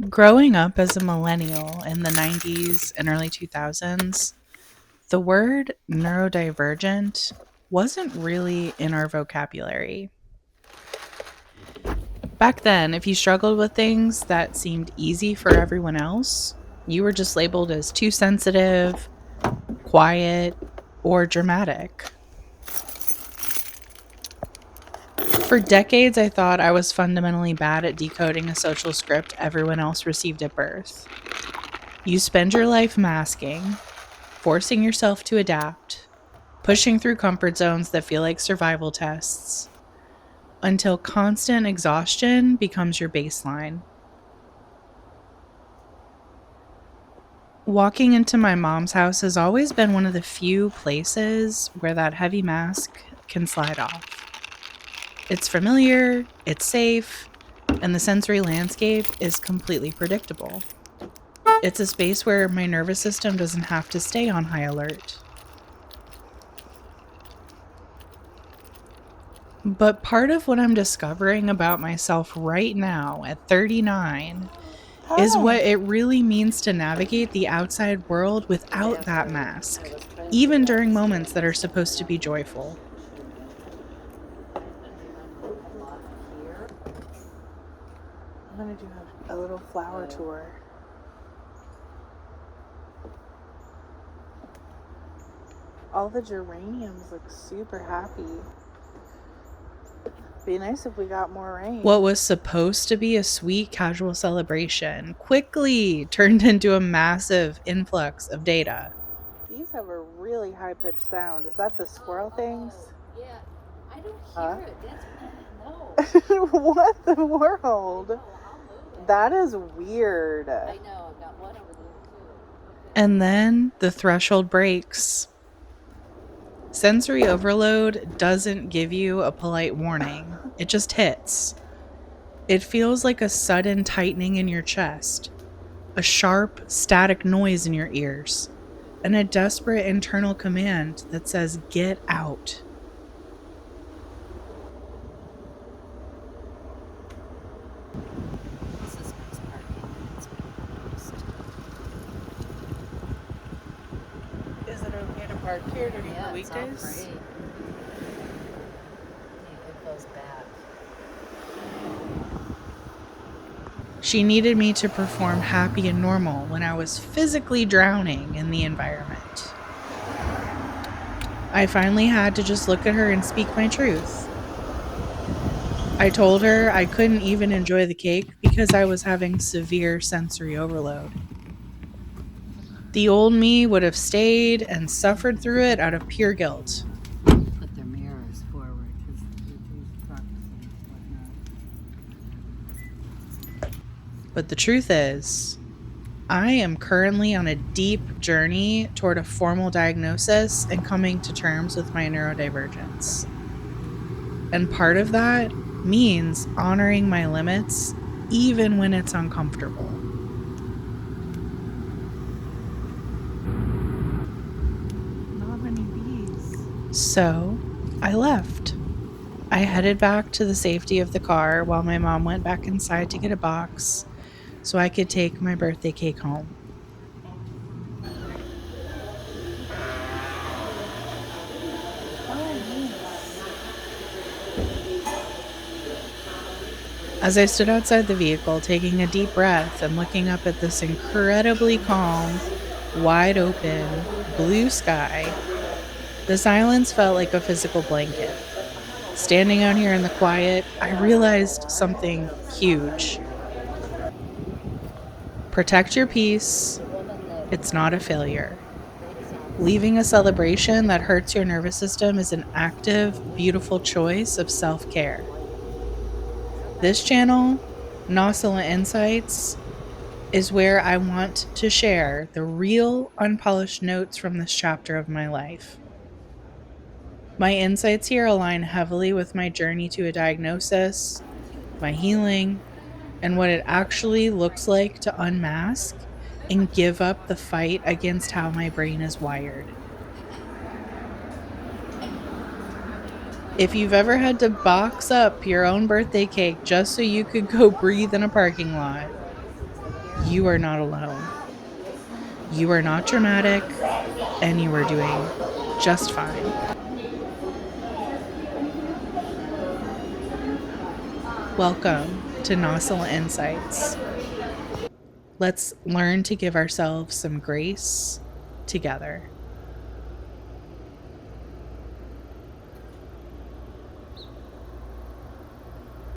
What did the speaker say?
Growing up as a millennial in the 90s and early 2000s, the word neurodivergent wasn't really in our vocabulary. Back then, if you struggled with things that seemed easy for everyone else, you were just labeled as too sensitive, quiet, or dramatic. For decades, I thought I was fundamentally bad at decoding a social script everyone else received at birth. You spend your life masking, forcing yourself to adapt, pushing through comfort zones that feel like survival tests, until constant exhaustion becomes your baseline. Walking into my mom's house has always been one of the few places where that heavy mask can slide off. It's familiar, it's safe, and the sensory landscape is completely predictable. It's a space where my nervous system doesn't have to stay on high alert. But part of what I'm discovering about myself right now at 39 is what it really means to navigate the outside world without that mask, even during moments that are supposed to be joyful. I'm going to do a little flower tour. All the geraniums look super happy. Be nice if we got more rain. What was supposed to be a sweet casual celebration quickly turned into a massive influx of data. These have a really high-pitched sound. Is that the squirrel things? Yeah, I don't hear it. That's no. What the world? That is weird. I know. I got one over there too. And then the threshold breaks. Sensory overload doesn't give you a polite warning. It just hits. It feels like a sudden tightening in your chest, a sharp, static noise in your ears, and a desperate internal command that says, "Get out." This is nice parking. It's been closed. Is it okay to park here during the It's all weekdays? great. It goes back. She needed me to perform happy and normal when I was physically drowning in the environment. I finally had to just look at her and speak my truth. I told her I couldn't even enjoy the cake because I was having severe sensory overload. The old me would have stayed and suffered through it out of pure guilt. Put their mirrors forward because these trucks and whatnot. But the truth is, I am currently on a deep journey toward a formal diagnosis and coming to terms with my neurodivergence. And part of that means honoring my limits even when it's uncomfortable. Not many bees. So I left. I headed back to the safety of the car while my mom went back inside to get a box so I could take my birthday cake home. As I stood outside the vehicle, taking a deep breath and looking up at this incredibly calm, wide open, blue sky, the silence felt like a physical blanket. Standing out here in the quiet, I realized something huge. Protect your peace. It's not a failure. Leaving a celebration that hurts your nervous system is an active, beautiful choice of self-care. This channel, Nautilus Insights, is where I want to share the real, unpolished notes from this chapter of my life. My insights here align heavily with my journey to a diagnosis, my healing, and what it actually looks like to unmask and give up the fight against how my brain is wired. If you've ever had to box up your own birthday cake just so you could go breathe in a parking lot, You are not alone. You are not dramatic, and you are doing just fine. Welcome to Nossel Insights. Let's learn to give ourselves some grace together.